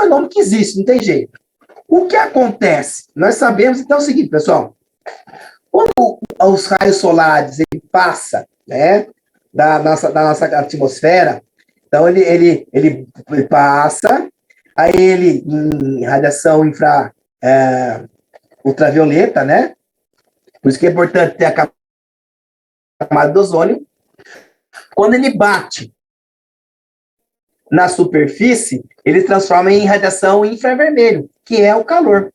fenômeno que existe, não tem jeito. O que acontece? Nós sabemos, então, é o seguinte, pessoal. Quando os raios solares ele passa, né, da nossa atmosfera, então ele passa, aí ele, em radiação ultravioleta, né? Por isso que é importante ter a camada do ozônio. Quando ele bate na superfície, ele transforma em radiação infravermelho, que é o calor.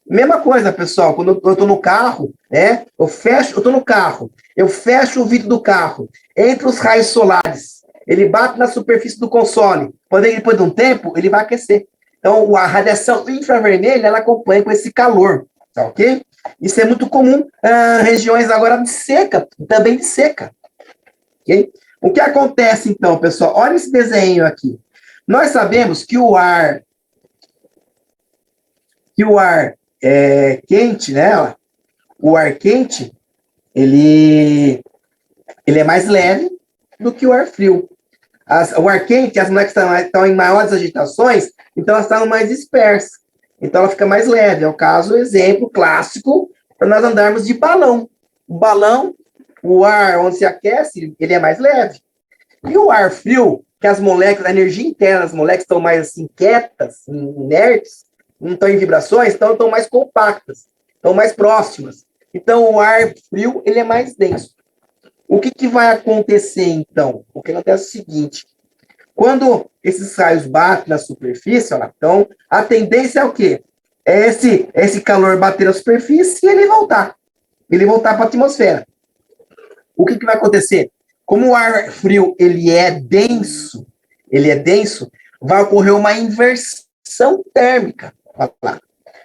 Mesma coisa, pessoal, quando eu estou no carro, né? Eu estou no carro, eu fecho o vidro do carro, entre os raios solares, ele bate na superfície do console, depois de um tempo, ele vai aquecer. Então, a radiação infravermelha, ela acompanha com esse calor, tá ok? Isso é muito comum em regiões agora de seca, também de seca, ok? O que acontece, então, pessoal? Olha esse desenho aqui. Nós sabemos que o ar quente, né? O ar quente, ele é mais leve do que o ar frio. O ar quente, as moléculas estão em maiores agitações, então elas estão mais dispersas. Então ela fica mais leve. É o caso, exemplo clássico, para nós andarmos de balão. O balão, o ar onde se aquece, ele é mais leve. E o ar frio, que as moléculas, a energia interna das moléculas estão mais assim, quietas, inertes, não estão em vibrações, então estão mais compactas, estão mais próximas. Então, o ar frio, ele é mais denso. O que vai acontecer, então? O que acontece é o seguinte, quando esses raios batem na superfície, olha, então, a tendência é o quê? É esse calor bater na superfície e ele voltar para a atmosfera. O que vai acontecer? Como o ar frio, ele é denso, vai ocorrer uma inversão térmica.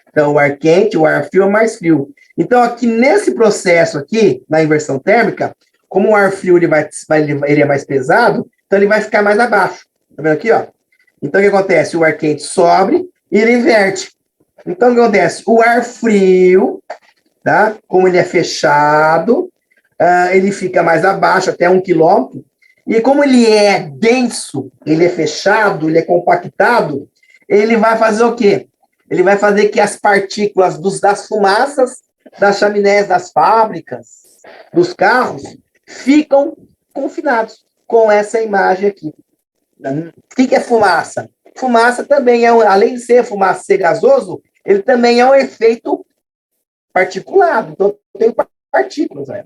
Então, o ar quente, o ar frio é mais frio. Então, aqui nesse processo aqui, na inversão térmica, como o ar frio ele é mais pesado, então ele vai ficar mais abaixo. Tá vendo aqui, ó? Então, o que acontece? O ar quente sobe e ele inverte. Então, o que acontece? O ar frio, tá? Como ele é fechado, ele fica mais abaixo, até 1 quilômetro. E como ele é denso, ele é fechado, ele é compactado, ele vai fazer o quê? Ele vai fazer que as partículas das fumaças, das chaminés das fábricas, dos carros, ficam confinados com essa imagem aqui. O que é fumaça? Fumaça também além de ser fumaça, ser gasoso, ele também é um efeito particulado. Então, tem partículas, né?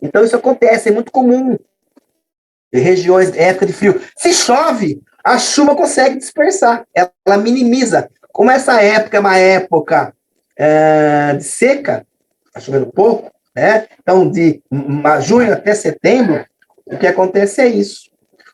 Então, isso acontece, é muito comum em regiões, época de frio. Se chove, a chuva consegue dispersar, ela minimiza. Como essa época é uma época de seca, está chovendo pouco, né? Então, de junho até setembro, o que acontece é isso.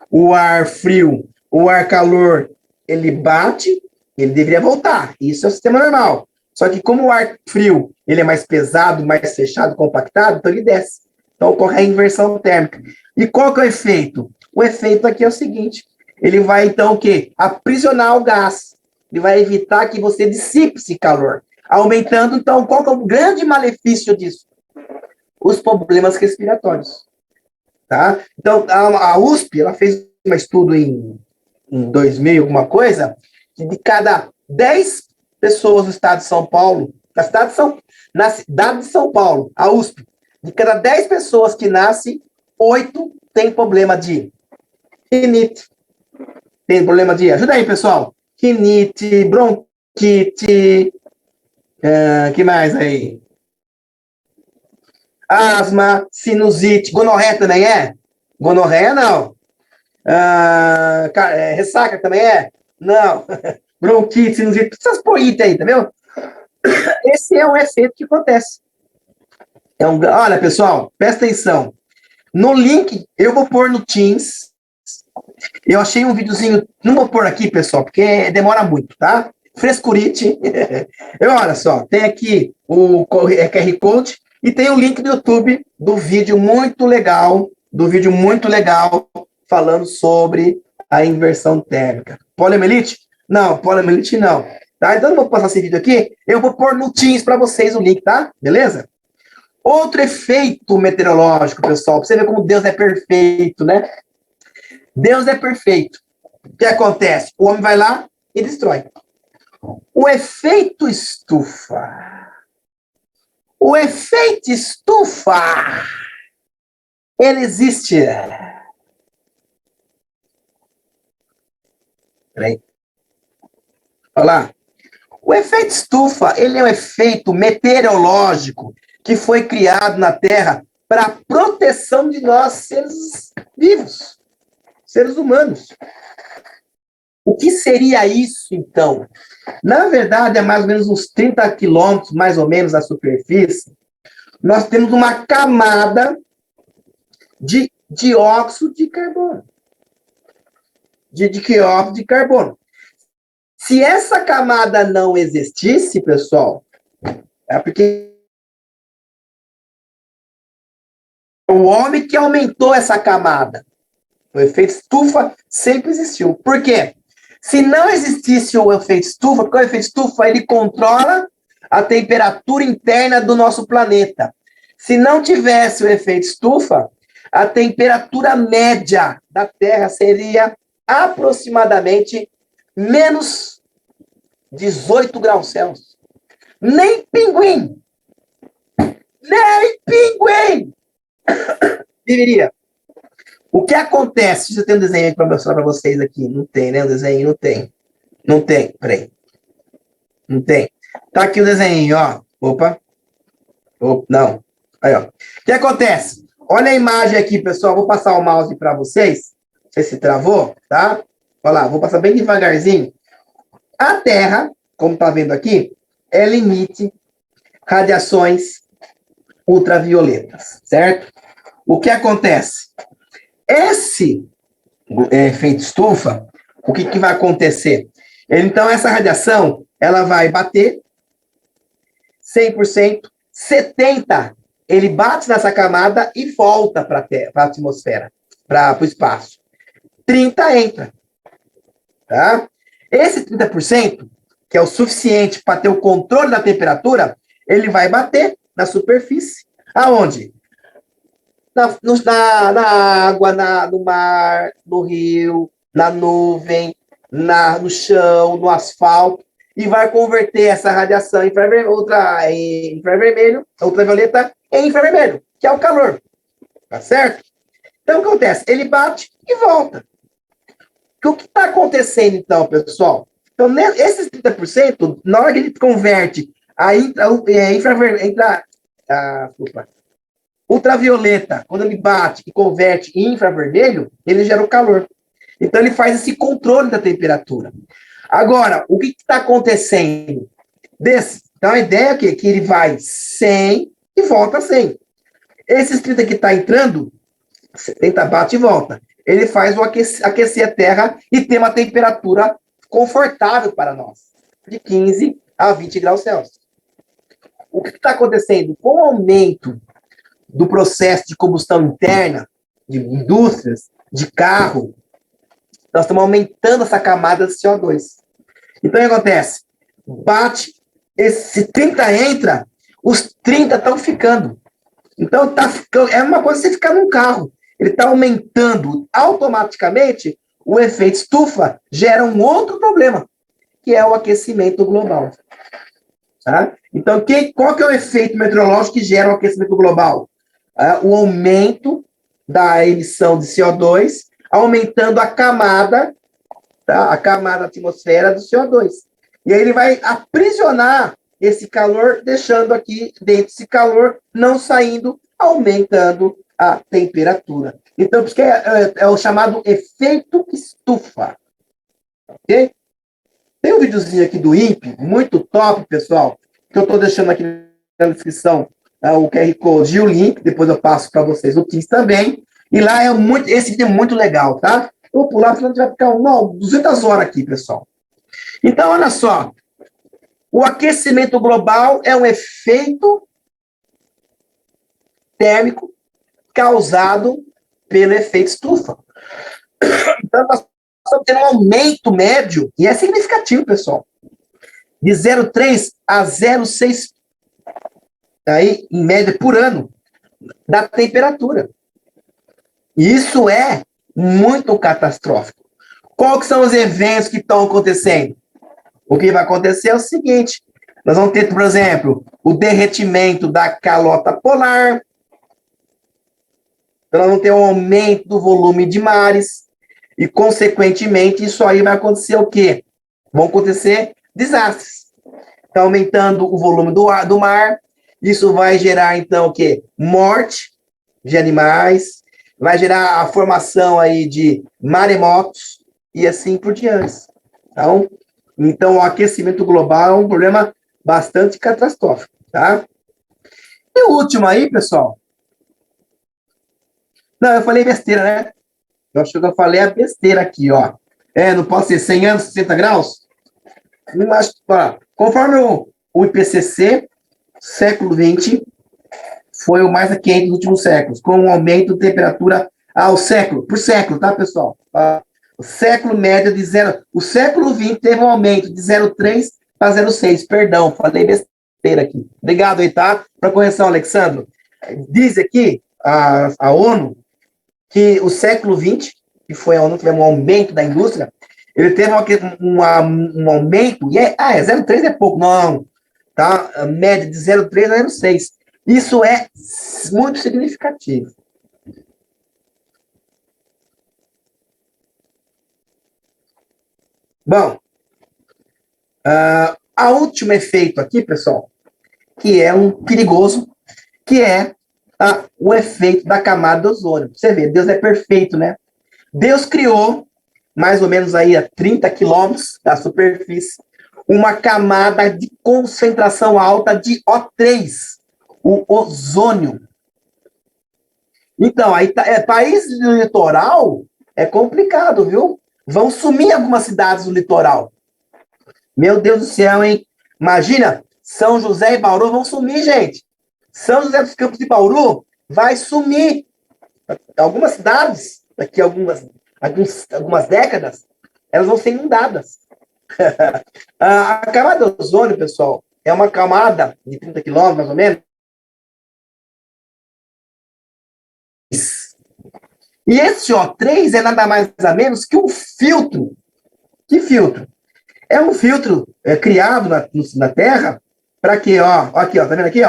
O ar frio, o ar calor, ele bate, ele deveria voltar. Isso é o sistema normal. Só que como o ar frio, ele é mais pesado, mais fechado, compactado, então ele desce. Então ocorre a inversão térmica. E qual que é o efeito? O efeito aqui é o seguinte, ele vai então o quê? Aprisionar o gás. Ele vai evitar que você dissipe esse calor. Aumentando, então, qual que é o grande malefício disso? Os problemas respiratórios. Tá? Então, a USP, ela fez um estudo em 2000, alguma coisa, que de cada 10 pessoas do estado de São Paulo, na cidade de São Paulo, a USP, de cada 10 pessoas que nascem, 8 têm problema de rinite. Tem problema de... Ajuda aí, pessoal. Rinite, bronquite, que mais aí? Asma, sinusite, gonorreia também é? Gonorreia não. Ressaca também é? Não. Bronquite, sinusite, essas porritas aí, tá vendo? Esse é um efeito que acontece. Olha, pessoal, presta atenção. No link, eu vou pôr no Teams. Eu achei um videozinho, não vou pôr aqui, pessoal, porque demora muito, tá? Frescurite. Olha só, tem aqui o QR Code e tem o link do YouTube do vídeo muito legal, falando sobre a inversão térmica. Poliomielite? Não, poliomielite não. Tá? Então, eu não vou passar esse vídeo aqui, eu vou pôr no Teams para vocês o link, tá? Beleza? Outro efeito meteorológico, pessoal, para você ver como Deus é perfeito, né? Deus é perfeito. O que acontece? O homem vai lá e destrói. O efeito estufa. O efeito estufa, ele existe. Peraí. Olha lá. O efeito estufa, ele é um efeito meteorológico que foi criado na Terra para proteção de nós, seres vivos, seres humanos. O que seria isso, então? Na verdade, é mais ou menos uns 30 quilômetros, mais ou menos, da superfície, nós temos uma camada de dióxido de carbono. De dióxido de carbono. Se essa camada não existisse, pessoal, é porque o homem que aumentou essa camada. O efeito estufa sempre existiu. Por quê? Se não existisse o efeito estufa, porque o efeito estufa ele controla a temperatura interna do nosso planeta. Se não tivesse o efeito estufa, a temperatura média da Terra seria aproximadamente menos 18 graus Celsius. Nem pinguim viveria. O que acontece? Deixa eu ter um desenho aqui para mostrar para vocês aqui. Não tem, né? O desenho não tem. Não tem, peraí. Não tem. Tá aqui o desenho, ó. Opa. Não. Aí, ó. O que acontece? Olha a imagem aqui, pessoal. Vou passar o mouse para vocês. Não sei se travou, tá? Olha lá, vou passar bem devagarzinho. A Terra, como tá vendo aqui, ela emite radiações ultravioletas, certo? O que acontece? Esse efeito estufa, o que vai acontecer? Então, essa radiação, ela vai bater 100%, 70% ele bate nessa camada e volta para a atmosfera, para o espaço. 30% entra. Tá? Esse 30%, que é o suficiente para ter o controle da temperatura, ele vai bater na superfície. Aonde? Na água, no mar, no rio, na nuvem, no chão, no asfalto, e vai converter essa radiação infravermelho, ultravioleta, em infravermelho, que é o calor. Tá certo? Então, o que acontece? Ele bate e volta. O que está acontecendo, então, pessoal? Então, esses 30%, na hora que ele converte a ultravioleta, quando ele bate e converte em infravermelho, ele gera o calor. Então, ele faz esse controle da temperatura. Agora, o que está acontecendo? Então, a ideia é que ele vai 100 e volta 100. Esses 30 que está entrando, 70 bate e volta. Ele faz o aquecer a Terra e ter uma temperatura confortável para nós, de 15 a 20 graus Celsius. O que está acontecendo? Com o aumento do processo de combustão interna, de indústrias, de carro, nós estamos aumentando essa camada de CO2. Então, o que acontece? Bate, esse 30 entra, os 30 estão ficando. Então, é uma coisa você ficar num carro. Ele está aumentando automaticamente, o efeito estufa gera um outro problema, que é o aquecimento global. Tá? Então, qual que é o efeito meteorológico que gera o aquecimento global? O aumento da emissão de CO2, aumentando a camada, tá? A camada da atmosfera do CO2. E aí ele vai aprisionar esse calor, deixando aqui dentro esse calor, não saindo, aumentando a temperatura. Então, por isso que é o chamado efeito estufa. Ok? Tem um videozinho aqui do INPE, muito top, pessoal, que eu estou deixando aqui na descrição o QR Code e o link, depois eu passo para vocês o Teams também. E lá esse vídeo é muito legal, tá? Eu vou pular, senão a gente vai ficar 200 horas aqui, pessoal. Então, olha só. O aquecimento global é um efeito térmico causado pelo efeito estufa. Então, nós estamos tendo um aumento médio, e é significativo, pessoal, de 0,3 a 0,6, aí, em média, por ano, da temperatura. Isso é muito catastrófico. Quais são os eventos que estão acontecendo? o que vai acontecer é o seguinte, nós vamos ter, por exemplo, o derretimento da calota polar, então nós vamos ter um aumento do volume de mares, e, consequentemente, isso aí vai acontecer o quê? Vão acontecer desastres. Está aumentando o volume do mar, isso vai gerar, então, o quê? Morte de animais, vai gerar a formação aí de maremotos, e assim por diante. Então, o aquecimento global é um problema bastante catastrófico, tá? E o último aí, pessoal. Não, eu falei besteira, né? Eu acho que eu falei a besteira aqui, ó. Não pode ser 100 anos, 60 graus? Não acho. Ó, conforme o IPCC, século XX foi o mais quente dos últimos séculos, com um aumento de temperatura ao século, por século, tá, pessoal? O século médio de zero. O século XX teve um aumento de 0,3 para 0,6. Perdão, falei besteira aqui. Obrigado aí, tá? Para correção, Alexandre. Diz aqui a ONU que o século XX, que foi a ONU que teve um aumento da indústria, ele teve um aumento, e 0,3 é pouco, não, tá? A média de 0,3 a 0,6. Isso é muito significativo. Bom, a último efeito aqui, pessoal, que é um perigoso, que é o efeito da camada de ozônio. Você vê, Deus é perfeito, né? Deus criou, mais ou menos aí a 30 quilômetros da superfície, uma camada de concentração alta de O3, o ozônio. Então, aí país do litoral é complicado, viu? Vão sumir algumas cidades do litoral. Meu Deus do céu, hein? Imagina, São José e Bauru vão sumir, gente. São José dos Campos e Bauru vai sumir. Algumas cidades, daqui a algumas décadas, elas vão ser inundadas. A camada de ozônio, pessoal, é uma camada de 30 quilômetros, mais ou menos. E esse O3 é nada mais nada menos que um filtro. Que filtro? É um filtro criado na Terra para quê? Aqui, tá vendo aqui?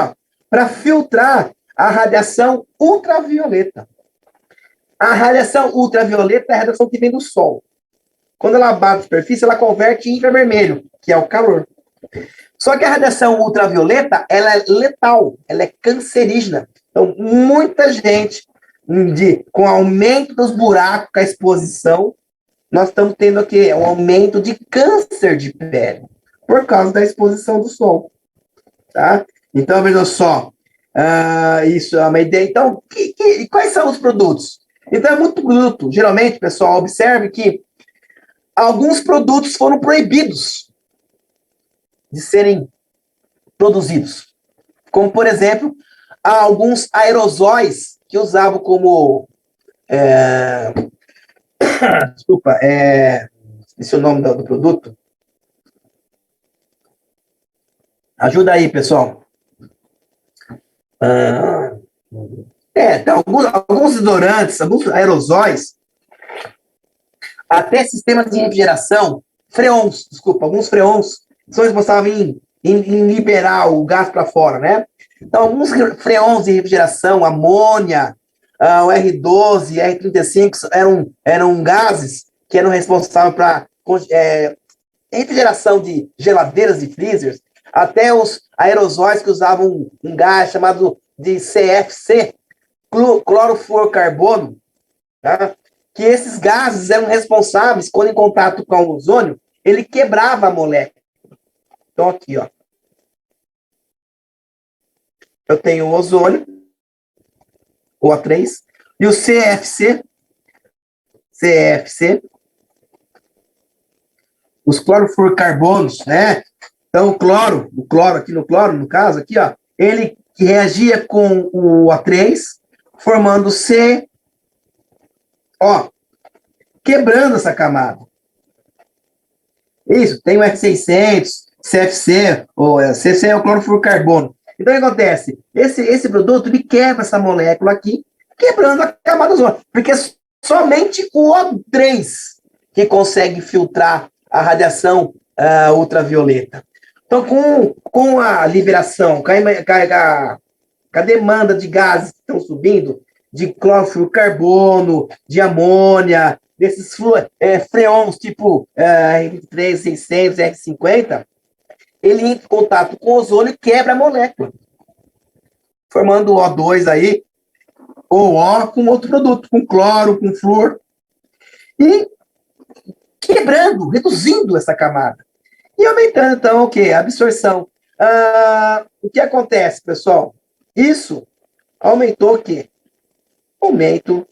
Para filtrar a radiação ultravioleta. A radiação ultravioleta é a radiação que vem do Sol. Quando ela bate a superfície, ela converte em infravermelho, que é o calor. Só que a radiação ultravioleta, ela é letal, ela é cancerígena. Então, muita gente, com aumento dos buracos com a exposição, nós estamos tendo aqui um aumento de câncer de pele, por causa da exposição do sol. Tá? Então, veja só, isso é uma ideia. Então, quais são os produtos? Então, é muito produto. Geralmente, pessoal, observe que alguns produtos foram proibidos de serem produzidos. Como, por exemplo, alguns aerosóis que usavam como... desculpa, esqueci o nome do produto. Ajuda aí, pessoal. Então, alguns desodorantes, alguns aerosóis, até sistemas de refrigeração, alguns freons, são responsáveis em liberar o gás para fora, né? Então, alguns freons de refrigeração, amônia, o R12, R35, eram gases que eram responsáveis para refrigeração de geladeiras e freezers, até os aerosóis que usavam um gás chamado de CFC, clorofluorcarbono, tá? Que esses gases eram responsáveis, quando em contato com o ozônio, ele quebrava a molécula. Então, aqui, eu tenho o ozônio, o O3, e o CFC, os clorofluorcarbonos, né? Então, o cloro aqui no caso, aqui, ele reagia com o O3, formando C, quebrando essa camada. Isso, tem o R600, CFC, ou CC é o clorofluorcarbono. Então, o que acontece? Esse produto, ele quebra essa molécula aqui, quebrando a camada ozônio, porque somente o O3 que consegue filtrar a radiação ultravioleta. Então, com a liberação, com a demanda de gases que estão subindo, de clorofluorcarbono, de amônia, desses freons tipo R3600, R50, ele entra em contato com o ozônio e quebra a molécula, formando O2 aí, ou O com outro produto, com cloro, com flúor, e quebrando, reduzindo essa camada. E aumentando, então, o quê? A absorção. O que acontece, pessoal? Isso aumentou o quê? Aumento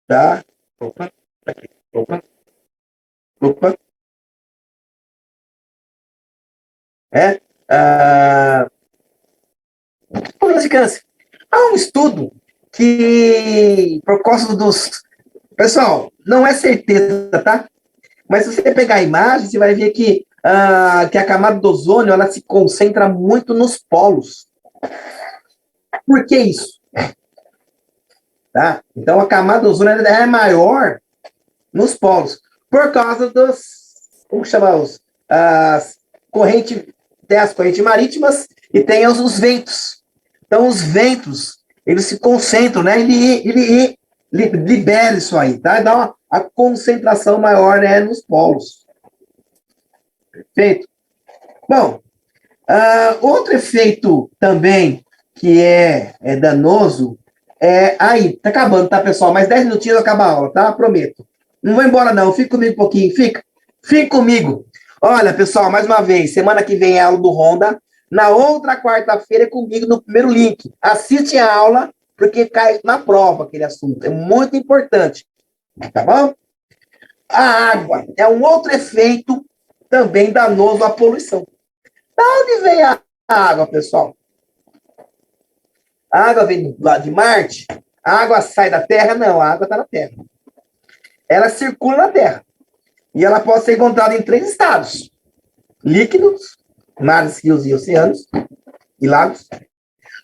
da... Opa, aqui, opa, opa. Problemas de câncer. Há um estudo que, por causa dos... Pessoal, não é certeza, tá? Mas se você pegar a imagem, você vai ver que a camada do ozônio ela se concentra muito nos polos. Por que isso? Tá? Então, a camada do ozônio é maior nos polos, por causa dos, como chama as correntes, tem as correntes marítimas e tem os ventos. Então, os ventos, eles se concentram, né? Ele libera isso aí, tá? Dá a concentração maior, né, nos polos. Perfeito? Bom, outro efeito também que é danoso aí, tá acabando, tá, pessoal? Mais 10 minutinhos acaba a aula, tá? Prometo. Não vou embora, não. Fica comigo um pouquinho. Fica comigo. Olha, pessoal, mais uma vez, semana que vem é a aula do Honda. Na outra quarta-feira é comigo no primeiro link. Assiste a aula, porque cai na prova aquele assunto. É muito importante. Tá bom? A água é um outro efeito também danoso à poluição. Da onde vem a água, pessoal? A água vem lá de Marte? A água sai da Terra? Não, a água está na Terra. Ela circula na Terra. E ela pode ser encontrada em 3 estados: líquidos, mares, rios e oceanos, e lagos;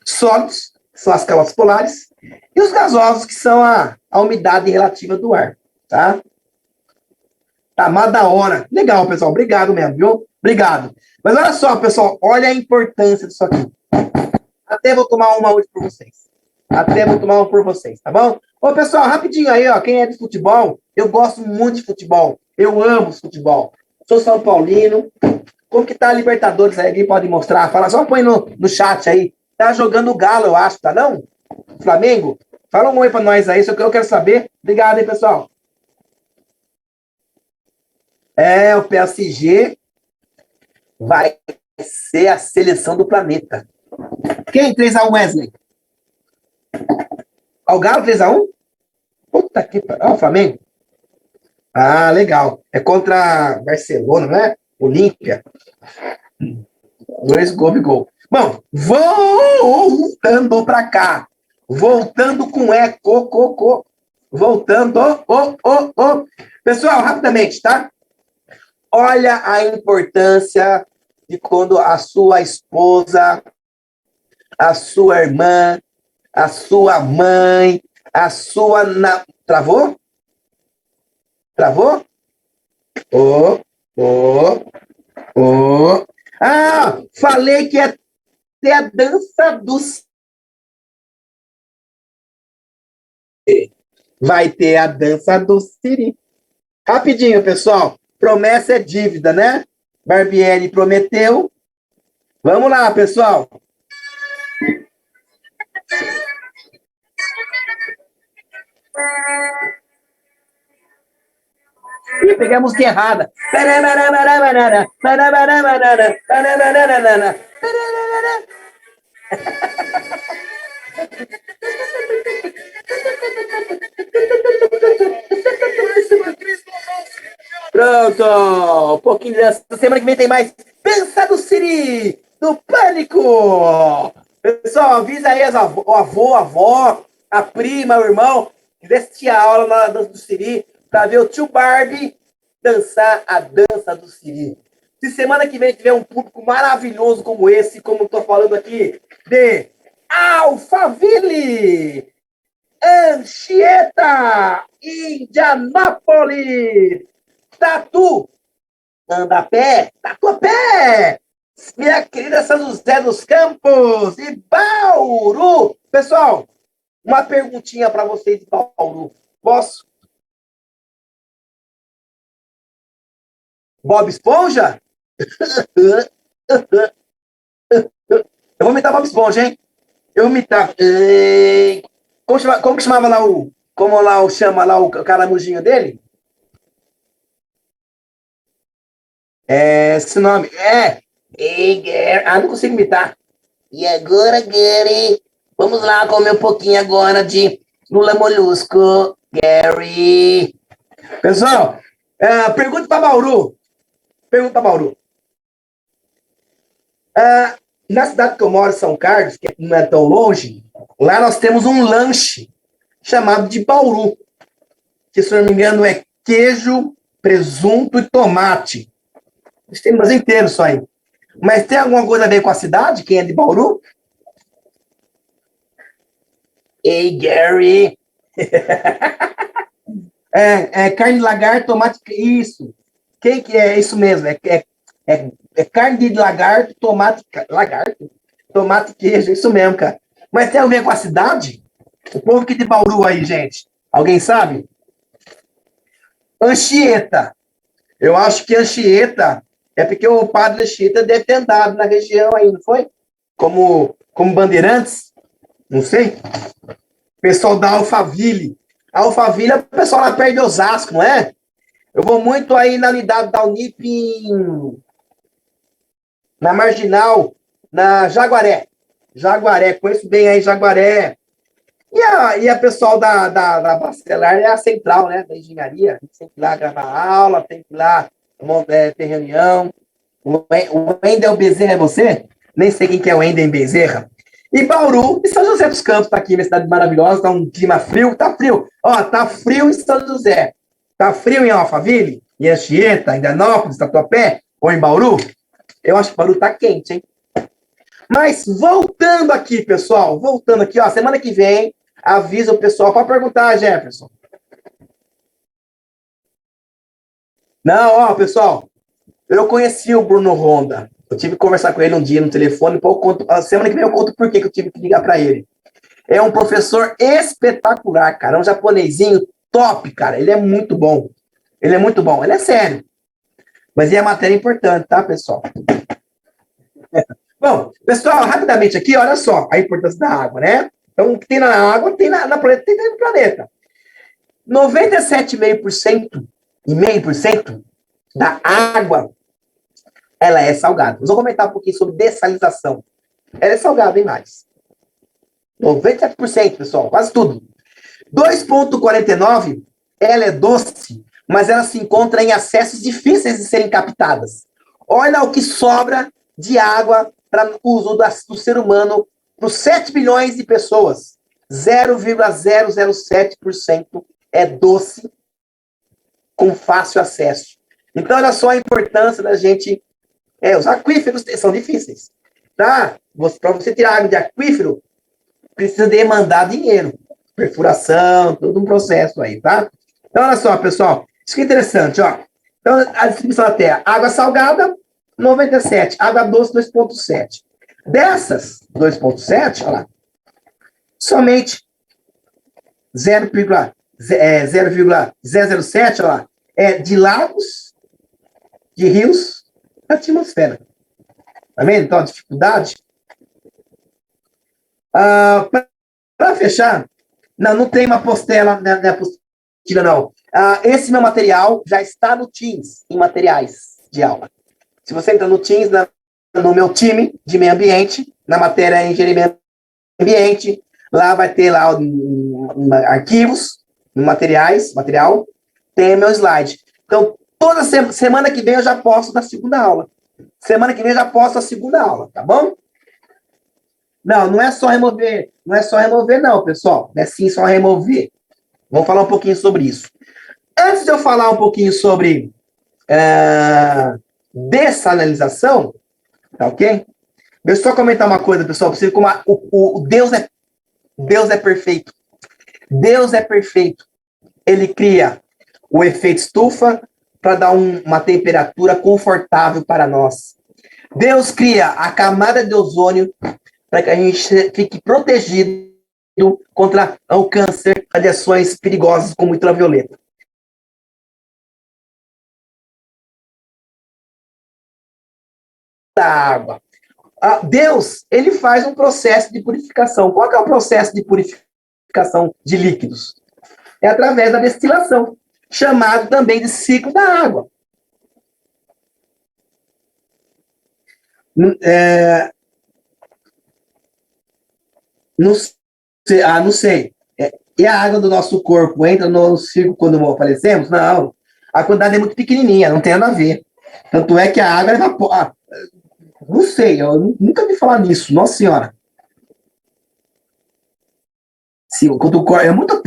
sólidos, que são as calotas polares; e os gasosos, que são a umidade relativa do ar. Tá? Tá, mas da hora. Legal, pessoal. Obrigado mesmo, viu? Obrigado. Mas olha só, pessoal. Olha a importância disso aqui. Até vou tomar uma hoje por vocês. Até vou tomar uma por vocês, tá bom? Ô, pessoal, rapidinho aí, ó. Quem é de futebol, eu gosto muito de futebol. Eu amo futebol. Sou São Paulino. Como que tá a Libertadores aí? Alguém pode mostrar? Fala, só põe no chat aí. Tá jogando o Galo, eu acho, tá não? Flamengo? Fala um oi pra nós aí, isso que eu quero saber. Obrigado aí, pessoal. O PSG vai ser a seleção do planeta. Quem? 3x1, Wesley? O Galo 3x1? Puta que pariu. O Flamengo? Ah, legal. É contra Barcelona, né? Olímpia. 2 gols e gol. Bom, voltando pra cá. Voltando com eco. Voltando. Pessoal, rapidamente, tá? Olha a importância de quando a sua esposa, a sua irmã, a sua mãe, a sua... Travou? Travou? Falei que ia ter a dança dos... Vai ter a dança do Siri. Rapidinho, pessoal. Promessa é dívida, né? Barbieri prometeu. Vamos lá, pessoal. Ih, peguei a música errada. Pronto! Um pouquinho dessa semana que vem tem mais Dança do Siri, do Pânico! Pessoal, avisa aí o avô, a avó, a prima, o irmão, que assistir a aula na Dança do Siri para ver o tio Barbie dançar a Dança do Siri. Se semana que vem tiver um público maravilhoso como esse, como eu tô falando aqui, de Alphaville, Anchieta, Indianápolis, Tatu, anda a pé, Tatuapé, minha querida São José dos Campos e Bauru. Pessoal, uma perguntinha para vocês de Bauru. Posso? Bob Esponja? Eu vou imitar Bob Esponja, hein? Eu vou imitar. Como que chamava lá o. Como lá o chama lá o caramujinho dele? Esse nome. Ei, Gary. Não consigo imitar. E agora, Gary? Vamos lá comer um pouquinho agora de lula molusco, Gary. Pessoal, pergunta para Bauru. Pergunta para Bauru. Na cidade que eu moro, São Carlos, que não é tão longe, lá nós temos um lanche chamado de Bauru, que, se não me engano, é queijo, presunto e tomate. Eles têm mais inteiro só aí. Mas tem alguma coisa a ver com a cidade? Quem é de Bauru? Ei, Gary! Carne de lagarto, tomate... Isso. Quem que é? Isso mesmo. É carne de lagarto, tomate... Lagarto? Tomate e queijo. Isso mesmo, cara. Mas tem a ver com a cidade? O povo que de Bauru aí, gente. Alguém sabe? Anchieta. Eu acho que Anchieta é porque o padre Anchieta deve ter andado na região aí, não foi? Como bandeirantes? Não sei. Pessoal da Alphaville. Alphaville é o pessoal lá perto de Osasco, não é? Eu vou muito aí na unidade da Unip na Marginal, na Jaguaré. Jaguaré, conheço bem aí Jaguaré. E a pessoal da Bacelar é a central, né? Da engenharia. Tem que ir lá gravar aula, tem que ir lá ter reunião. O Wendel Bezerra é você? Nem sei quem que é o Wendel Bezerra. E Bauru e São José dos Campos, tá aqui, minha cidade maravilhosa, tá um clima frio, tá frio. Ó, tá frio em São José. Tá frio em Alphaville, em Anchieta, em Indianópolis, Tatuapé, ou em Bauru? Eu acho que Bauru tá quente, hein? Mas voltando aqui, pessoal, voltando aqui, ó, semana que vem, avisa o pessoal. Pode perguntar, Jefferson. Não, ó, pessoal, eu conheci o Bruno Honda. Eu tive que conversar com ele um dia no telefone. A semana que vem eu conto por que eu tive que ligar para ele. É um professor espetacular, cara. É um japonesinho top, cara. Ele é muito bom. Ele é muito bom. Ele é sério. Mas é a matéria importante, tá, pessoal? Bom, pessoal, rapidamente aqui, olha só a importância da água, né? Então, o que tem na água tem na planeta, tem no planeta. 97,5% da água, ela é salgada. Vamos comentar um pouquinho sobre dessalinização. Ela é salgada, hein, mais? 97%, pessoal, quase tudo. 2,49%, ela é doce, mas ela se encontra em acessos difíceis de serem captadas. Olha o que sobra de água para o uso do ser humano para os 7 bilhões de pessoas. 0,007% é doce com fácil acesso. Então, olha só a importância da gente... os aquíferos são difíceis. Tá? Para você tirar água de aquífero, precisa demandar dinheiro. Perfuração, todo um processo aí, tá? Então, olha só, pessoal. Isso que é interessante, ó. Então, a distribuição da Terra. Água salgada, 97. Água doce, 2,7. Dessas, 2,7, olha lá, somente 0,007, olha lá, é de lagos, de rios, da atmosfera. Tá vendo? Então, a dificuldade. Para fechar, não tem uma postela, não é apostila, não. Esse meu material já está no Teams, em materiais de aula. Se você entrar no Teams, no meu time de meio ambiente, na matéria engenharia meio ambiente, lá vai ter lá arquivos, material, tem meu slide. Então, toda semana que vem eu já posto na segunda aula. Semana que vem eu já posto a segunda aula, tá bom? Não é só remover, não, pessoal. Não é sim só remover. Vamos falar um pouquinho sobre isso. Antes de eu falar um pouquinho sobre dessalinização, tá ok? Deixa eu só comentar uma coisa, pessoal, para você ver como o Deus é perfeito. Deus é perfeito. Ele cria o efeito estufa para dar uma temperatura confortável para nós. Deus cria a camada de ozônio para que a gente fique protegido contra o câncer, radiações perigosas como ultravioleta. Da água. Deus, ele faz um processo de purificação. Qual que é o processo de purificação de líquidos? É através da destilação, chamado também de ciclo da água. Não sei. E a água do nosso corpo entra no ciclo quando falecemos? Não. A quantidade é muito pequenininha, não tem nada a ver. Tanto é que a água evapora. Não sei, eu nunca vi falar nisso, nossa senhora. Sim, é muito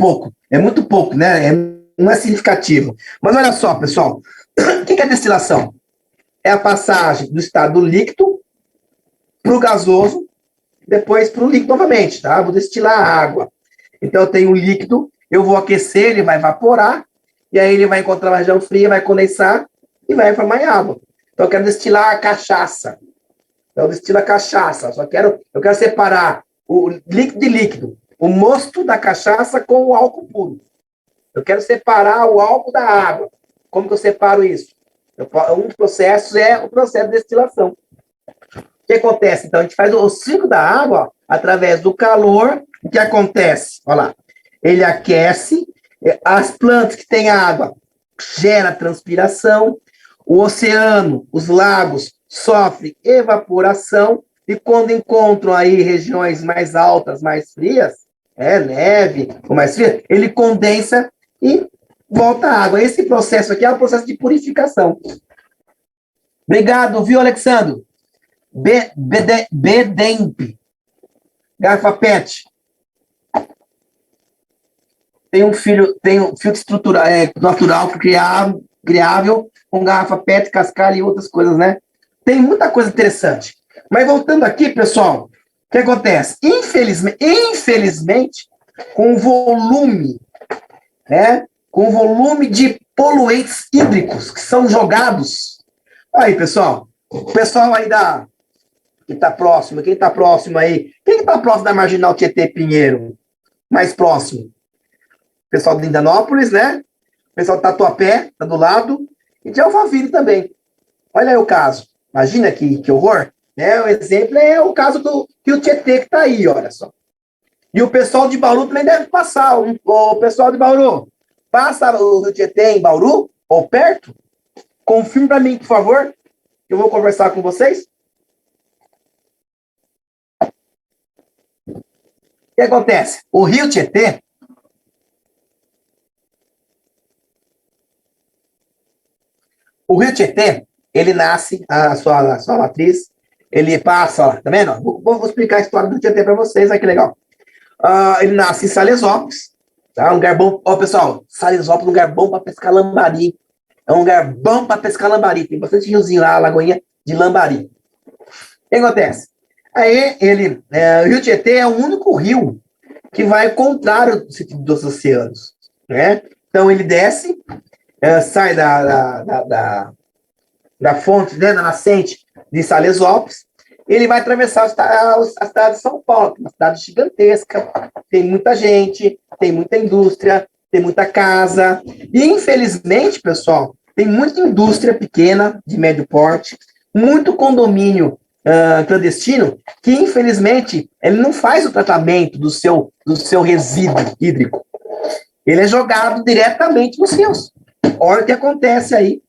pouco, né? Não é significativo. Mas olha só, pessoal, o que é destilação? É a passagem do estado líquido para o gasoso, depois para o líquido novamente, tá? Vou destilar a água. Então, eu tenho um líquido, eu vou aquecer, ele vai evaporar, e aí ele vai encontrar uma região fria, vai condensar e vai formar em água. Então, eu quero destilar a cachaça. Então, eu destilo a cachaça. Eu quero separar o líquido de líquido, o mosto da cachaça com o álcool puro. Eu quero separar o álcool da água. Como que eu separo isso? Um dos processos é o processo de destilação. O que acontece? Então, a gente faz o ciclo da água através do calor. O que acontece? Olha lá. Ele aquece, as plantas que têm água geram transpiração, o oceano, os lagos sofrem evaporação, e quando encontram aí regiões mais altas, mais frias, neve ou mais fria, ele condensa e volta a água. Esse processo aqui é o processo de purificação. Obrigado, viu, Alexandre? Bedemp. Garrafa PET. Tem um filtro estrutural, natural, criável, com garrafa PET, cascalho e outras coisas, né? Tem muita coisa interessante. Mas voltando aqui, pessoal, o que acontece? Infelizmente, com o volume, né? Com o volume de poluentes hídricos que são jogados. Aí, pessoal, o pessoal aí quem está próximo aí? Quem está próximo da Marginal Tietê Pinheiro? Mais próximo? Pessoal de Indianópolis, né? Pessoal de Tatuapé, está do lado. E de Alphaville também. Olha aí o caso. Imagina que horror. O exemplo é o caso do Rio Tietê, que está aí, olha só. E o pessoal de Bauru também deve passar. O pessoal de Bauru, passa o Rio Tietê em Bauru? Ou perto? Confirme para mim, por favor. Eu vou conversar com vocês. O que acontece? O Rio Tietê, ele nasce, a sua matriz, ele passa, ó, tá vendo? Vou explicar a história do Tietê para vocês, olha que legal. Ele nasce em Salesópolis, tá? Um lugar bom. Ó, pessoal, Salesópolis é um lugar bom para pescar lambari. É um lugar bom para pescar lambari. Tem bastante riozinho lá, lagoinha de lambari. O que acontece? Aí, o Rio Tietê é o único rio que vai ao contrário do sentido dos oceanos, né? Então, ele desce, sai da fonte, né, da nascente de Salesópolis, ele vai atravessar a cidade de São Paulo, uma cidade gigantesca, tem muita gente, tem muita indústria, tem muita casa, e infelizmente, pessoal, tem muita indústria pequena, de médio porte, muito condomínio clandestino, que infelizmente ele não faz o tratamento do seu resíduo hídrico. Ele é jogado diretamente nos rios. Olha o que acontece aí.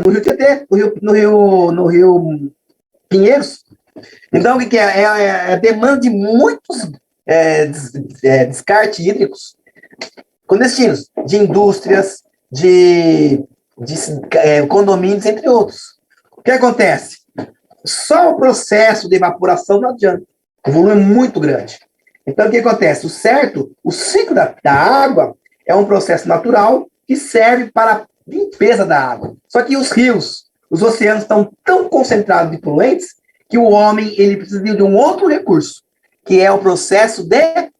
No Rio Tietê, no Rio Pinheiros. Então, o que é? É a demanda de muitos descartes hídricos clandestinos, de indústrias, de condomínios, entre outros. O que acontece? Só o processo de evaporação não adianta. O volume é muito grande. Então, o que acontece? O ciclo da água é um processo natural que serve para a limpeza da água. Só que os rios, os oceanos estão tão concentrados de poluentes que o homem ele precisa de um outro recurso, que é o processo de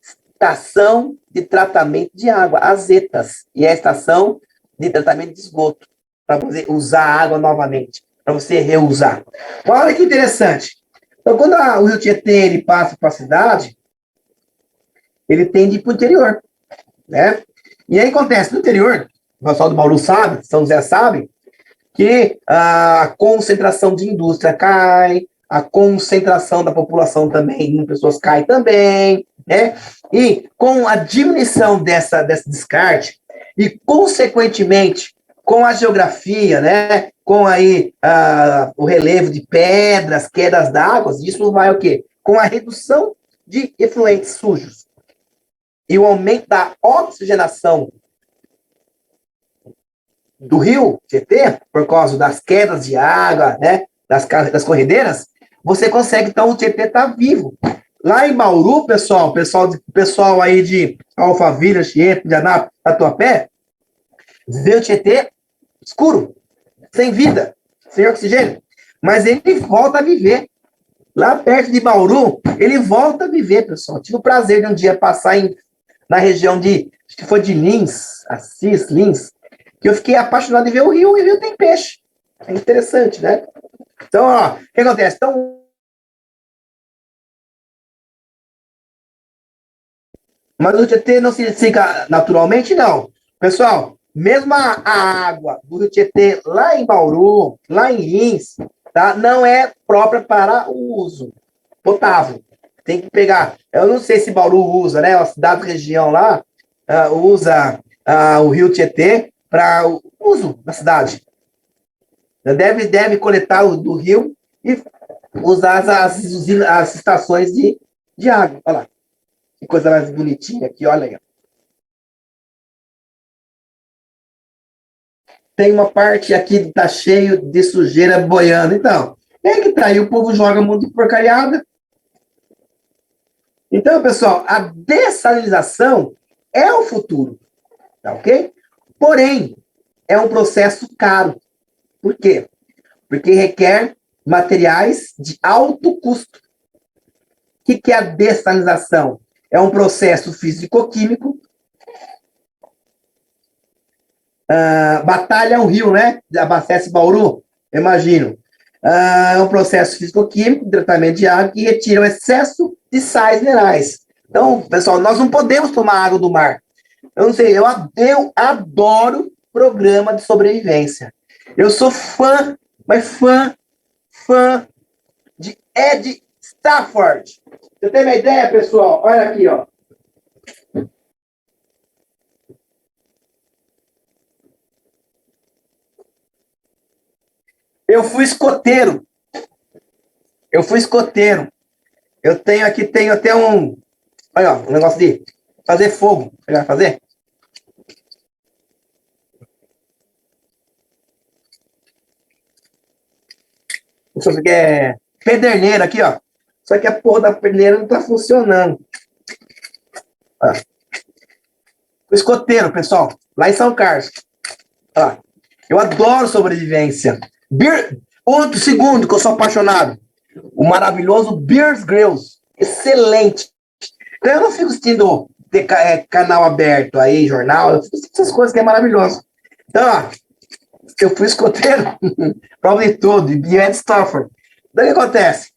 extração de tratamento de água, as ETAs, e a estação de tratamento de esgoto, para você usar a água novamente, para você reusar. Olha que interessante. Então, quando o Rio Tietê ele passa para a cidade, ele tende para o interior, né? E aí acontece no interior, o pessoal do Bauru sabe, São José sabe, que a concentração de indústria cai, a concentração da população também em pessoas cai também, né? E com a diminuição desse descarte e, consequentemente, com a geografia, né? Com aí o relevo de pedras, quedas d'água, isso vai o quê? Com a redução de efluentes sujos e o aumento da oxigenação do rio Tietê, por causa das quedas de água, né, das corredeiras, você consegue, então, o Tietê tá vivo. Lá em Bauru, pessoal aí de Alphaville, Chieta, de Anápolis, Tatuapé, vê o Tietê escuro, sem vida, sem oxigênio. Mas ele volta a viver. Lá perto de Bauru, ele volta a viver, pessoal. Tive o prazer de um dia passar na região acho que foi de Lins, Assis, Lins, que eu fiquei apaixonado de ver o rio, e o rio tem peixe. É interessante, né? Então, ó, o que acontece? Então, mas o Tietê não se seca naturalmente, não. Pessoal, mesmo a água do Rio Tietê lá em Bauru, lá em Lins, tá? Não é própria para o uso potável. Tem que pegar. Eu não sei se Bauru usa, né? A cidade região lá usa o Rio Tietê para o uso da cidade. Deve coletar do rio e usar as estações de água. Olha lá. Que coisa mais bonitinha aqui, olha aí. Tem uma parte aqui que tá cheio de sujeira boiando. Então, é que tá aí, o povo joga um monte de porcariada. Então, pessoal, a dessalinização é o futuro, tá ok? Porém, é um processo caro. Por quê? Porque requer materiais de alto custo. O que é a dessalinização? É um processo físico-químico. Batalha é um rio, né? Abastece Bauru, imagino. É um processo físico-químico, de tratamento de água, que retira o excesso de sais minerais. Então, pessoal, nós não podemos tomar água do mar. Eu não sei, eu adoro programa de sobrevivência. Eu sou fã, mas fã de Ed Stafford. Você tem uma ideia, pessoal? Olha aqui, ó. Eu fui escoteiro. Eu tenho até um. Olha, ó, um negócio de fazer fogo. Você vai fazer? Isso aqui é pederneira aqui, ó. Só que a porra da pederneira não tá funcionando. Ó. O escoteiro, pessoal, lá em São Carlos. Ó. Eu adoro sobrevivência. Outro segundo que eu sou apaixonado. O maravilhoso Bears Grylls. Excelente. Então eu não fico assistindo canal aberto aí, jornal. Eu fico assistindo essas coisas que é maravilhoso. Então, ó, eu fui escoteiro. Prova de tudo. E Ed Stafford. Daí o que acontece?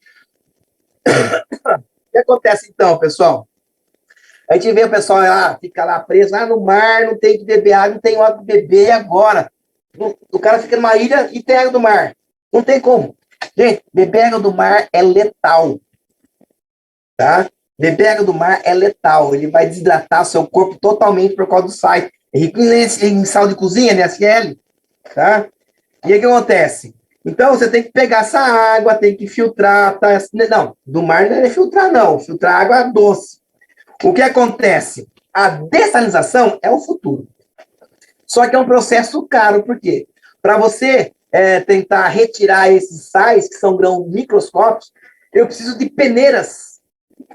O que acontece então, pessoal? A gente vê o pessoal lá, fica lá preso, no mar, não tem que beber água, não tem água para beber agora. O cara fica numa ilha e tem água do mar. Não tem como. Gente, beber água do mar é letal. Tá? Beber água do mar é letal. Ele vai desidratar seu corpo totalmente por causa do sais. É rico em sal de cozinha, NaCl. Tá? E aí o que acontece? Então, você tem que pegar essa água, tem que filtrar. Tá? Não, do mar não é filtrar, não. Filtrar água doce. O que acontece? A dessalinização é o futuro. Só que é um processo caro, por quê? Para você tentar retirar esses sais, que são grãos microscópicos, eu preciso de peneiras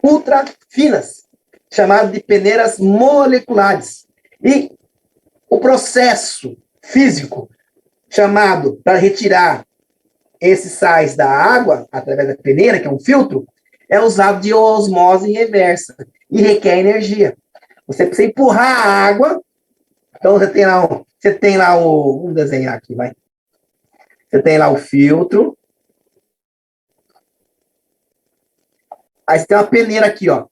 ultra finas, chamadas de peneiras moleculares. E o processo físico chamado para retirar esses sais da água, através da peneira, que é um filtro, é usado de osmose reversa e requer energia. Você precisa empurrar a água. Então, você tem lá o... Vamos desenhar aqui, vai. Você tem lá o filtro. Aí você tem uma peneira aqui, ó.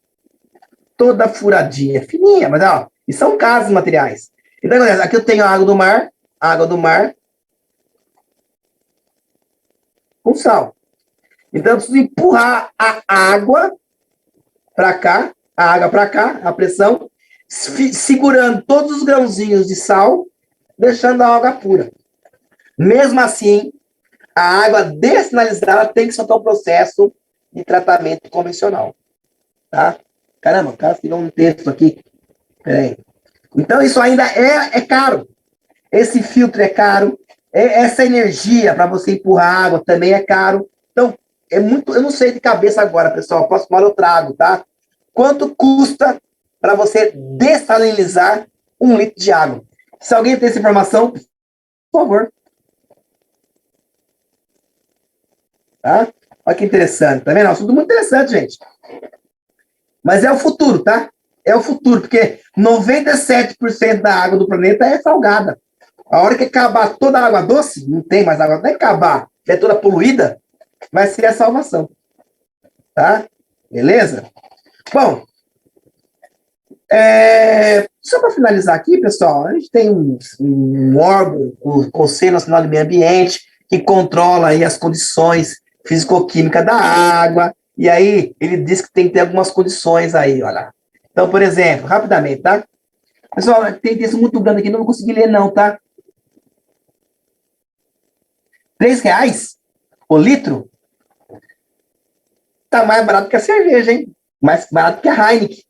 Toda furadinha, fininha, mas ó, e são casos materiais. Então, aqui eu tenho a água do mar com sal. Então, eu preciso empurrar a água para cá, a água para cá, a pressão, segurando todos os grãozinhos de sal, deixando a água pura. Mesmo assim, a água dessalinizada tem que soltar o processo de tratamento convencional. Tá? Caramba, o cara tirou um texto aqui. Peraí. Então, isso ainda é caro. Esse filtro é caro. Essa energia para você empurrar água também é caro. Então, é muito. Eu não sei de cabeça agora, pessoal. Próxima hora eu trago, tá? Quanto custa para você dessalinizar 1 litro de água? Se alguém tem essa informação, por favor. Tá? Olha que interessante. Tá vendo? É um assunto muito interessante, gente. Mas é o futuro, tá? É o futuro, porque 97% da água do planeta é salgada. A hora que acabar toda a água doce, não tem mais água, não é acabar, é toda poluída, vai ser a salvação. Tá? Beleza? Bom, só para finalizar aqui, pessoal, a gente tem um órgão, o Conselho Nacional do Meio Ambiente, que controla aí as condições físico-químicas da água, e aí ele diz que tem que ter algumas condições aí, olha. Então, por exemplo, rapidamente, tá? Pessoal, tem texto muito grande aqui, não vou conseguir ler não, tá? R$ 3 o litro? Tá mais barato que a cerveja, hein? Mais barato que a Heineken.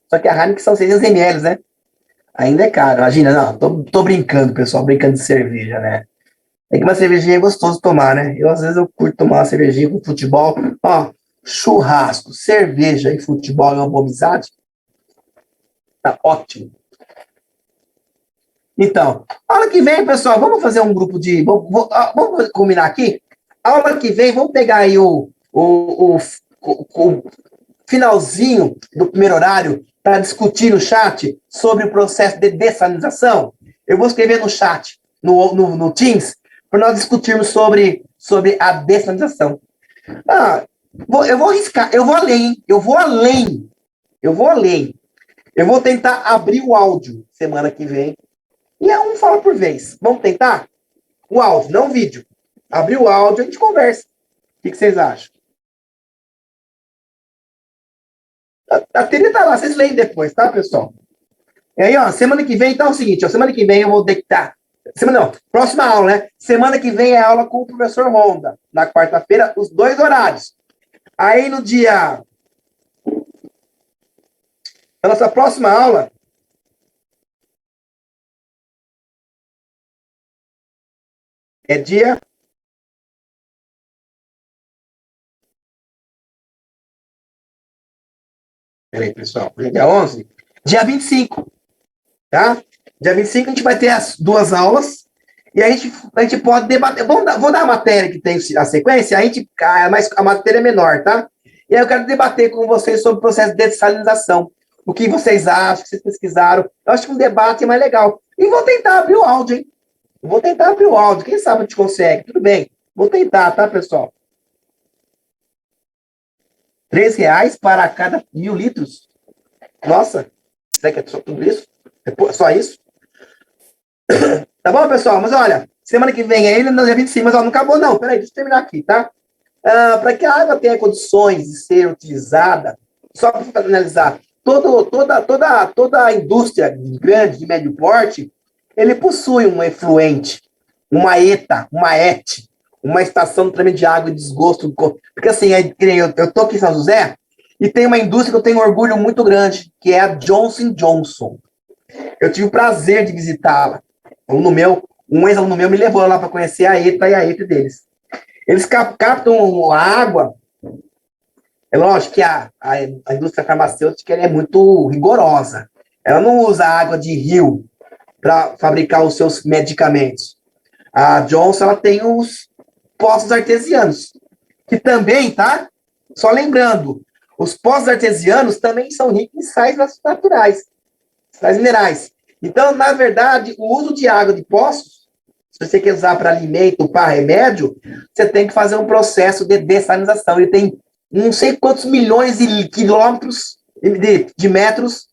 Só que a Heineken são 600 ml, né? Ainda é caro. Imagina, não, tô brincando, pessoal, brincando de cerveja, né? É que uma cervejinha é gostoso tomar, né? Eu, às vezes, eu curto tomar uma cervejinha com futebol. Ó, churrasco, cerveja e futebol é uma boa amizade. Tá ótimo. Então, aula que vem, pessoal, vamos fazer um grupo de... Vamos combinar aqui? Aula que vem, vamos pegar aí o finalzinho do primeiro horário para discutir no chat sobre o processo de dessalinização. Eu vou escrever no chat, no Teams, para nós discutirmos sobre a dessalinização. Eu vou arriscar, eu vou além. Eu vou tentar abrir o áudio semana que vem. E é um fala por vez. Vamos tentar? O áudio, não o vídeo. Abrir o áudio, a gente conversa. O que vocês acham? A trilha tá lá, vocês leem depois, tá, pessoal? E aí, ó, semana que vem, então é o seguinte, ó, semana que vem eu vou dictar. Próxima aula, né? Semana que vem é aula com o professor Honda. Na quarta-feira, os 2 horários. Aí no dia... A nossa próxima aula... É dia... Peraí, pessoal. Dia 11? Dia 25, tá? Dia 25 a gente vai ter as 2 aulas e a gente pode debater. Vou dar a matéria que tem a sequência, mas a matéria é menor, tá? E aí eu quero debater com vocês sobre o processo de dessalinização. O que vocês acham, o que vocês pesquisaram. Eu acho que um debate é mais legal. E vou tentar abrir o áudio, hein? Vou tentar abrir o áudio. Quem sabe a gente consegue. Tudo bem. Vou tentar, tá, pessoal? R$ 3 para cada 1.000 litros. Nossa, será que é só tudo isso? É só isso? Tá bom, pessoal? Mas olha, semana que vem ainda no dia 25, mas ó, não acabou não. Peraí, deixa eu terminar aqui, tá? Para que a água tenha condições de ser utilizada, só para finalizar, toda a indústria grande, de médio porte, ele possui um efluente, uma ETA, uma ET, uma estação de tratamento de água e desgosto. Porque assim, eu tô aqui em São José e tem uma indústria que eu tenho um orgulho muito grande, que é a Johnson Johnson. Eu tive o prazer de visitá-la. Um ex-aluno meu me levou lá para conhecer a ETA e a ETA deles. Eles captam a água. É lógico que a indústria farmacêutica é muito rigorosa. Ela não usa água de rio para fabricar os seus medicamentos. A Johnson ela tem os poços artesianos, que também, tá? Só lembrando, os poços artesianos também são ricos em sais naturais. sais minerais. Então, na verdade, o uso de água de poços, se você quer usar para alimento, para remédio, você tem que fazer um processo de dessalinização. Ele tem não sei quantos milhões de quilômetros, de metros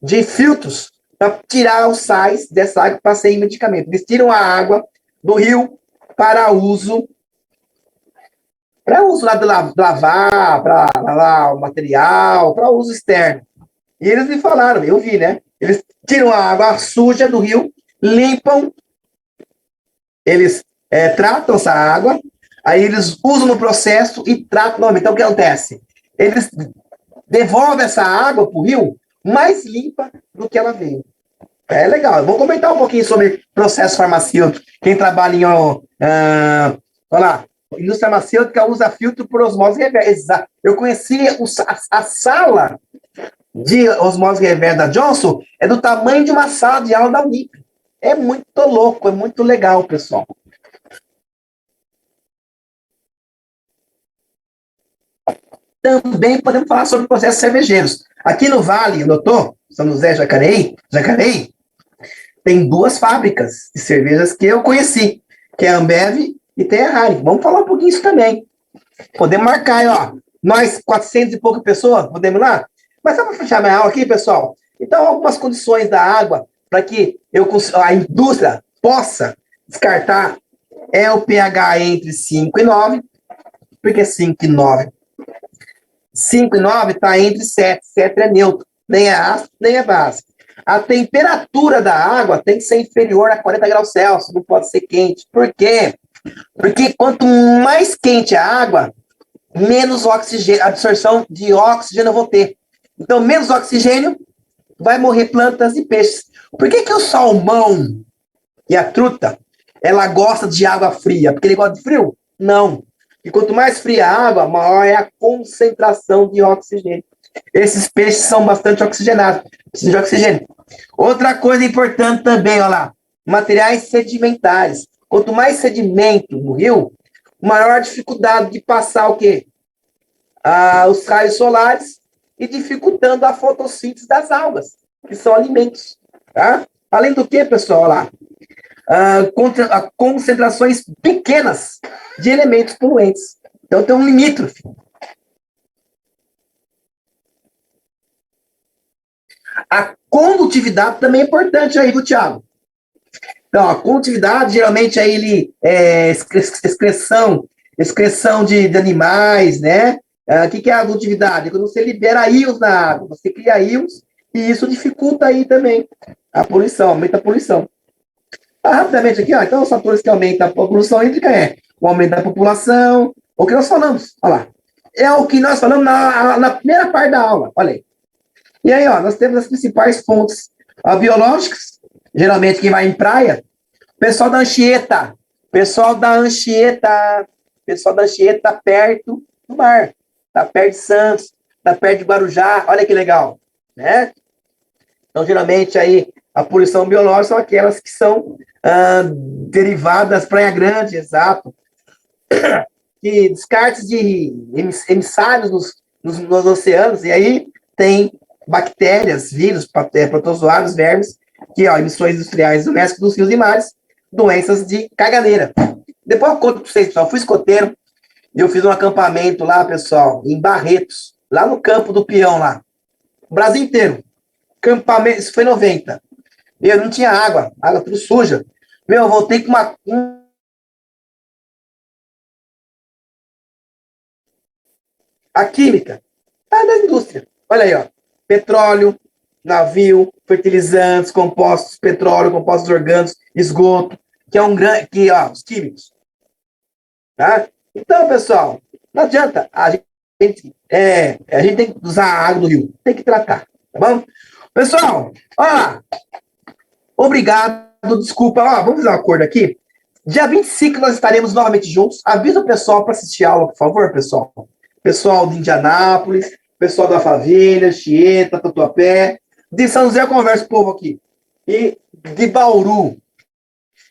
de filtros para tirar os sais dessa água para ser em medicamento. Eles tiram a água do rio para uso lá de lavar, para lavar o material, para uso externo. E eles me falaram, eu vi, né? Eles tiram a água suja do rio, limpam, eles tratam essa água, aí eles usam no processo e tratam novamente. Então, o que acontece? Eles devolvem essa água para o rio mais limpa do que ela veio. É legal. Vou comentar um pouquinho sobre processo farmacêutico. Quem trabalha em, olha lá, indústria farmacêutica usa filtro por osmose reversa. Eu conheci a sala de osmose reversa da Johnson, é do tamanho de uma sala de aula da Unip. É muito louco, é muito legal, pessoal. Também podemos falar sobre processos cervejeiros. Aqui no Vale, onde eu estou, São José Jacareí, tem duas fábricas de cervejas que eu conheci, que é a Ambev e tem a Heineken. Vamos falar um pouquinho isso também. Podemos marcar aí, ó. Nós, 400 e poucas pessoas, podemos ir lá? Mas só para fechar minha aula aqui, pessoal. Então, algumas condições da água para que a indústria possa descartar é o pH entre 5 e 9. Por que 5 e 9? 5 e 9 está entre 7. 7 é neutro. Nem é ácido, nem é base. A temperatura da água tem que ser inferior a 40 graus Celsius, não pode ser quente. Por quê? Porque quanto mais quente a água, menos oxigênio, absorção de oxigênio eu vou ter. Então, menos oxigênio, vai morrer plantas e peixes. Por que o salmão e a truta, ela gosta de água fria? Porque ele gosta de frio? Não. E quanto mais fria a água, maior é a concentração de oxigênio. Esses peixes são bastante oxigenados, precisam de oxigênio. Outra coisa importante também, olha lá, materiais sedimentares. Quanto mais sedimento no rio, maior a dificuldade de passar o quê? Os raios solares e dificultando a fotossíntese das algas, que são alimentos. Tá? Além do que, pessoal, olha lá, concentrações pequenas de elementos poluentes. Então, tem um limítrofe. A condutividade também é importante aí, viu, Thiago? Então, a condutividade, geralmente, aí ele é excreção de animais, né? O que é a condutividade? Quando você libera íons na água, você cria íons e isso dificulta aí também a poluição, aumenta a poluição. Rapidamente aqui, ó, então os fatores que aumentam a poluição hídrica é o aumento da população, o que nós falamos, olha lá. É o que nós falamos na primeira parte da aula, olha aí. E aí, ó, nós temos as principais fontes biológicas, geralmente quem vai em praia, pessoal da Anchieta, pessoal da Anchieta tá perto do mar, tá perto de Santos, tá perto de Guarujá, olha que legal, né? Então, geralmente, aí, a poluição biológica são aquelas que são derivadas Praia Grande, exato, de descartes de emissários nos oceanos, e aí tem bactérias, vírus, protozoários, vermes, que, ó, emissões industriais domésticas dos rios e mares, doenças de caganeira. Depois eu conto para vocês, pessoal, eu fui escoteiro, e eu fiz um acampamento lá, pessoal, em Barretos, lá no campo do Peão, lá. O Brasil inteiro. Acampamento, isso foi 90. E eu não tinha água tudo suja. Meu, eu voltei com a química da indústria. Olha aí, ó. Petróleo, navio, fertilizantes, compostos, petróleo, compostos orgânicos, esgoto, que é um grande, que, ó, os químicos. Tá? Então, pessoal, não adianta. A gente tem que usar a água do rio. Tem que tratar, tá bom? Pessoal, olha lá. Obrigado, desculpa. Ó, vamos fazer um acordo aqui. Dia 25 nós estaremos novamente juntos. Avisa o pessoal para assistir a aula, por favor, pessoal. Pessoal de Indianápolis, pessoal da Favela, Chieta, Tatuapé. De São José eu converso com o povo aqui. E de Bauru.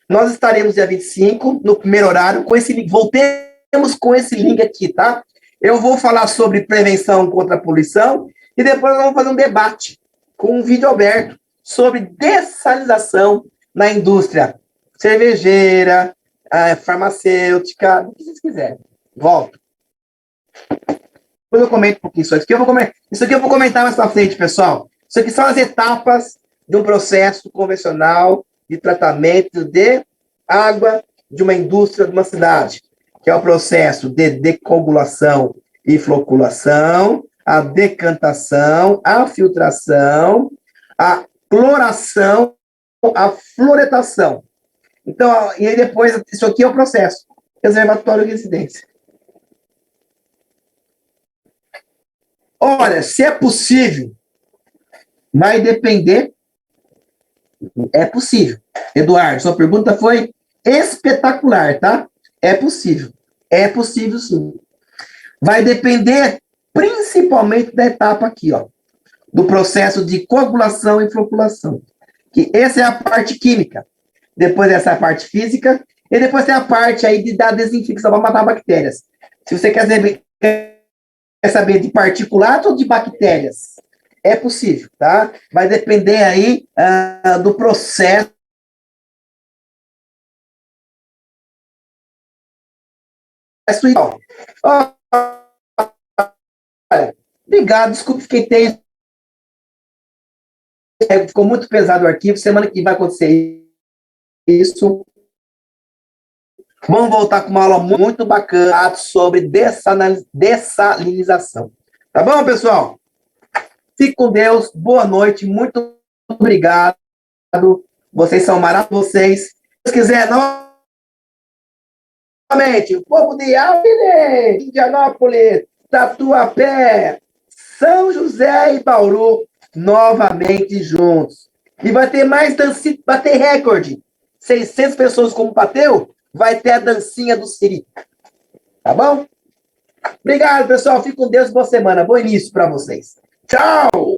Nós estaremos dia 25, no primeiro horário, com esse link. Voltemos com esse link aqui, tá? Eu vou falar sobre prevenção contra a poluição e depois nós vamos fazer um debate com um vídeo aberto sobre dessalinização na indústria cervejeira, farmacêutica, o que vocês quiserem. Volto. Depois eu comento um pouquinho isso aqui. Isso aqui eu vou comentar mais para frente, pessoal. Isso aqui são as etapas de um processo convencional de tratamento de água de uma indústria de uma cidade, que é o processo de decoagulação e floculação, a decantação, a filtração, a cloração, a fluoretação. Então, e aí depois, isso aqui é o processo. Reservatório de residência. Olha, se é possível, vai depender. É possível. Eduardo, sua pergunta foi espetacular, tá? É possível. É possível, sim. Vai depender principalmente da etapa aqui, ó, do processo de coagulação e floculação. Que essa é a parte química. Depois essa é a parte física. E depois tem a parte aí de dar desinfecção para matar bactérias. Se você quer saber de particulato ou de bactérias, é possível, tá? Vai depender aí do processo. Olha, obrigado, desculpe, fiquei tenso. Ficou muito pesado o arquivo. Semana que vai acontecer isso. Vamos voltar com uma aula muito bacana sobre dessalinização. Tá bom, pessoal? Fique com Deus. Boa noite. Muito obrigado. Vocês são maravilhosos. Se quiser, novamente, o povo de Alpine, Indianópolis, Tatuapé, São José e Bauru, novamente juntos. E vai ter mais dancinha, vai ter recorde. 600 pessoas como bateu, vai ter a dancinha do Siri. Tá bom? Obrigado, pessoal. Fique com Deus. Boa semana. Bom início para vocês. Tchau!